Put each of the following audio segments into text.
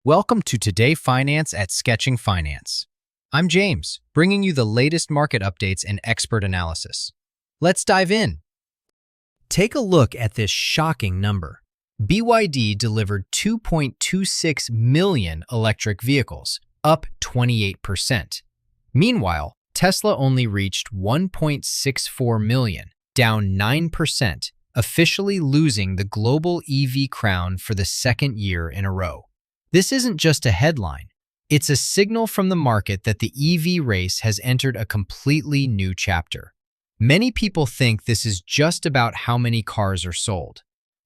Welcome to Today Finance at Sketching Finance. I'm James, bringing you the latest market updates and expert analysis. Let's dive in. Take a look at this shocking number. BYD delivered 2.26 million electric vehicles, up 28%. Meanwhile, Tesla only reached 1.64 million, down 9%, officially losing the global EV crown for the second year in a row. This isn't just a headline. It's a signal from the market that the EV race has entered a completely new chapter. Many people think this is just about how many cars are sold.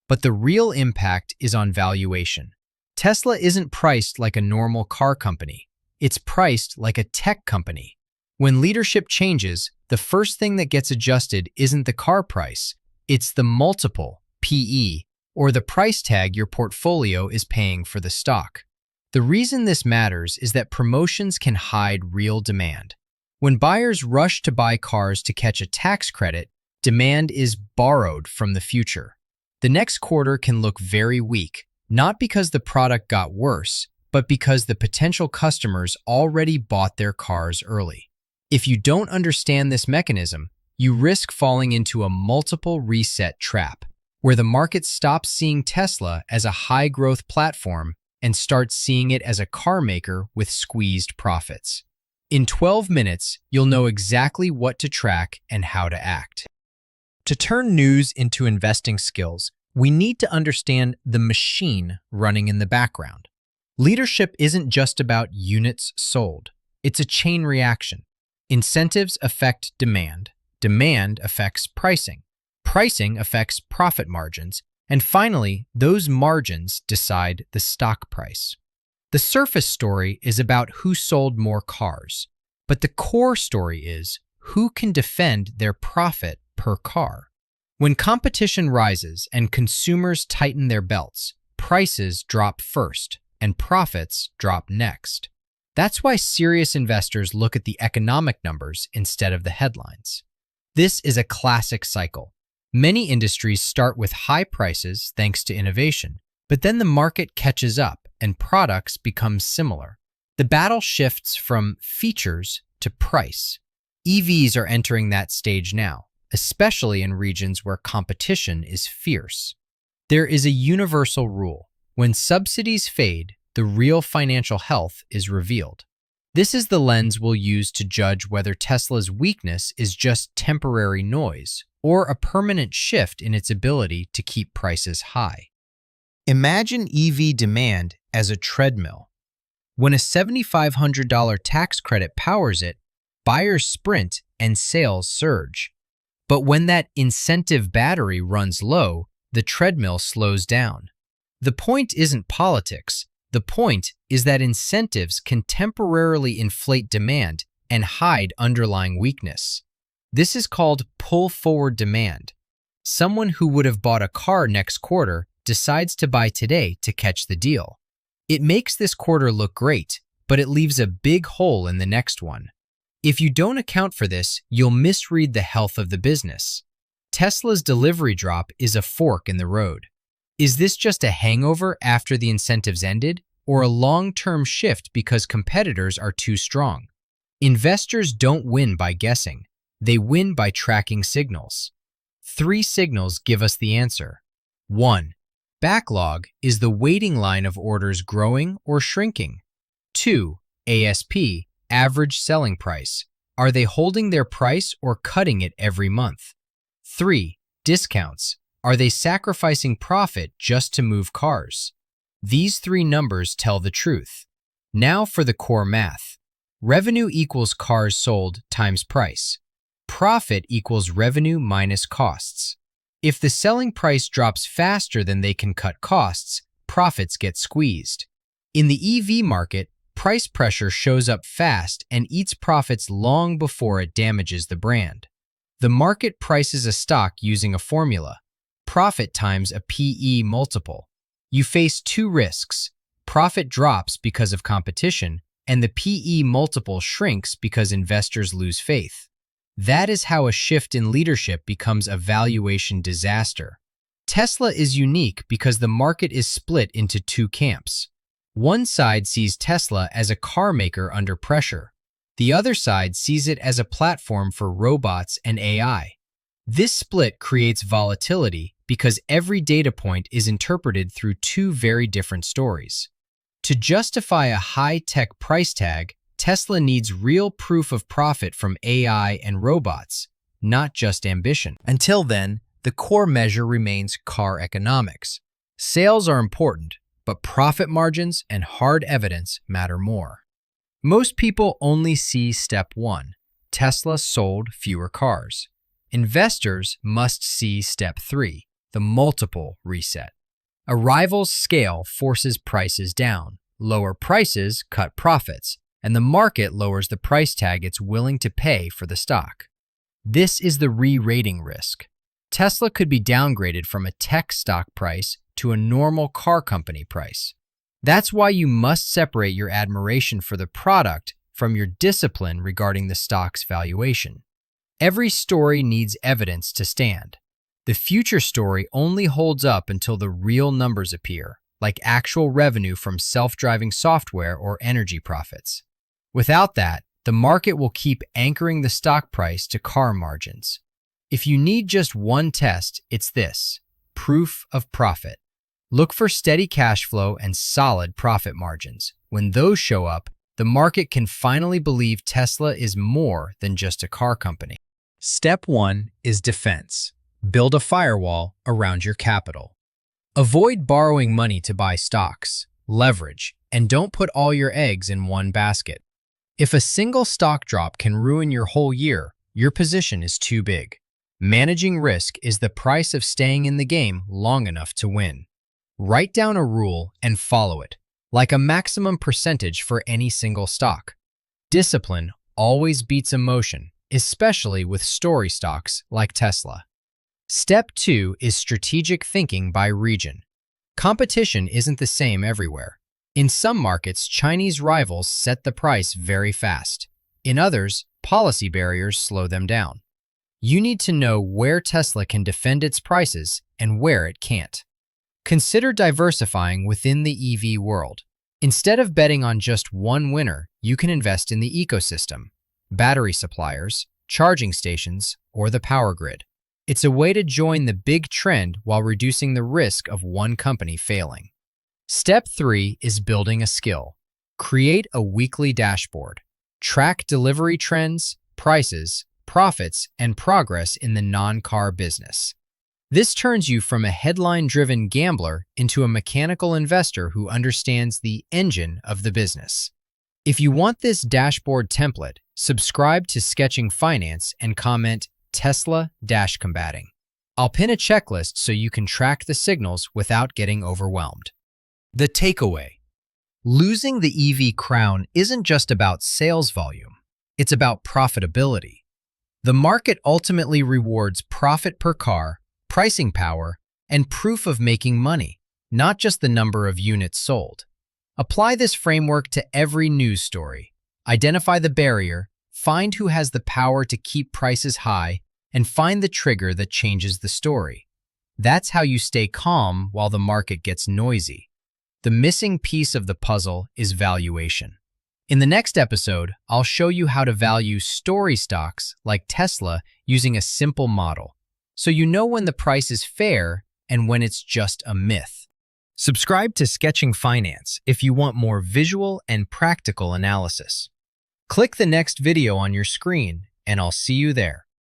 But the real impact is on valuation. Tesla isn't priced like a normal car company. It's priced like a tech company. When leadership changes, the first thing that gets adjusted isn't the car price. It's the multiple, PE, or the price tag your portfolio is paying for the stock. The reason this matters is that promotions can hide real demand. When buyers rush to buy cars to catch a tax credit, demand is borrowed from the future. The next quarter can look very weak, not because the product got worse, but because the potential customers already bought their cars early. If you don't understand this mechanism, you risk falling into a multiple reset trap, where the market stops seeing Tesla as a high-growth platform and starts seeing it as a car maker with squeezed profits. In 12 minutes, you'll know exactly what to track and how to act. To turn news into investing skills, we need to understand the machine running in the background. Leadership isn't just about units sold. It's a chain reaction. Incentives affect demand. Demand affects pricing. Pricing affects profit margins, and finally, those margins decide the stock price. The surface story is about who sold more cars, but the core story is who can defend their profit per car. When competition rises and consumers tighten their belts, prices drop first and profits drop next. That's why serious investors look at the economic numbers instead of the headlines. This is a classic cycle. Many industries start with high prices thanks to innovation, but then the market catches up and products become similar. The battle shifts from features to price. EVs are entering that stage now, especially in regions where competition is fierce. There is a universal rule. When subsidies fade, the real financial health is revealed. This is the lens we'll use to judge whether Tesla's weakness is just temporary noise or a permanent shift in its ability to keep prices high. Imagine EV demand as a treadmill. When a $7,500 tax credit powers it, buyers sprint and sales surge. But when that incentive battery runs low, the treadmill slows down. The point isn't politics. The point is that incentives can temporarily inflate demand and hide underlying weakness. This is called pull-forward demand. Someone who would have bought a car next quarter decides to buy today to catch the deal. It makes this quarter look great, but it leaves a big hole in the next one. If you don't account for this, you'll misread the health of the business. Tesla's delivery drop is a fork in the road. Is this just a hangover after the incentives ended, or a long-term shift because competitors are too strong? Investors don't win by guessing. They win by tracking signals. 3 signals give us the answer. 1. Backlog is the waiting line of orders growing or shrinking. 2. ASP, average selling price. Are they holding their price or cutting it every month? 3. Discounts. Are they sacrificing profit just to move cars? These 3 numbers tell the truth. Now for the core math. Revenue equals cars sold times price. Profit equals revenue minus costs. If the selling price drops faster than they can cut costs, profits get squeezed. In the EV market, price pressure shows up fast and eats profits long before it damages the brand. The market prices a stock using a formula: profit times a PE multiple. You face 2 risks. Profit drops because of competition, and the PE multiple shrinks because investors lose faith. That is how a shift in leadership becomes a valuation disaster. Tesla is unique because the market is split into 2 camps. One side sees Tesla as a car maker under pressure. The other side sees it as a platform for robots and AI. This split creates volatility because every data point is interpreted through two very different stories. To justify a high-tech price tag, Tesla needs real proof of profit from AI and robots, not just ambition. Until then, the core measure remains car economics. Sales are important, but profit margins and hard evidence matter more. Most people only see step 1. Tesla sold fewer cars. Investors must see step 3, the multiple reset. A rival's scale forces prices down. Lower prices cut profits, and the market lowers the price tag it's willing to pay for the stock. This is the re-rating risk. Tesla could be downgraded from a tech stock price to a normal car company price. That's why you must separate your admiration for the product from your discipline regarding the stock's valuation. Every story needs evidence to stand. The future story only holds up until the real numbers appear, like actual revenue from self-driving software or energy profits. Without that, the market will keep anchoring the stock price to car margins. If you need just one test, it's this: proof of profit. Look for steady cash flow and solid profit margins. When those show up, the market can finally believe Tesla is more than just a car company. Step 1 is defense. Build a firewall around your capital. Avoid borrowing money to buy stocks, leverage, and don't put all your eggs in one basket. If a single stock drop can ruin your whole year, your position is too big. Managing risk is the price of staying in the game long enough to win. Write down a rule and follow it, like a maximum percentage for any single stock. Discipline always beats emotion, especially with story stocks like Tesla. Step 2 is strategic thinking by region. Competition isn't the same everywhere. In some markets, Chinese rivals set the price very fast. In others, policy barriers slow them down. You need to know where Tesla can defend its prices and where it can't. Consider diversifying within the EV world. Instead of betting on just one winner, you can invest in the ecosystem, battery suppliers, charging stations, or the power grid. It's a way to join the big trend while reducing the risk of one company failing. Step 3 is building a skill. Create a weekly dashboard. Track delivery trends, prices, profits, and progress in the non-car business. This turns you from a headline-driven gambler into a mechanical investor who understands the engine of the business. If you want this dashboard template, subscribe to Sketching Finance and comment Tesla-combating. I'll pin a checklist so you can track the signals without getting overwhelmed. The takeaway. Losing the EV crown isn't just about sales volume. It's about profitability. The market ultimately rewards profit per car, pricing power, and proof of making money, not just the number of units sold. Apply this framework to every news story. Identify the barrier, find who has the power to keep prices high, and find the trigger that changes the story. That's how you stay calm while the market gets noisy. The missing piece of the puzzle is valuation. In the next episode, I'll show you how to value story stocks like Tesla using a simple model, so you know when the price is fair and when it's just a myth. Subscribe to Sketching Finance if you want more visual and practical analysis. Click the next video on your screen, and I'll see you there.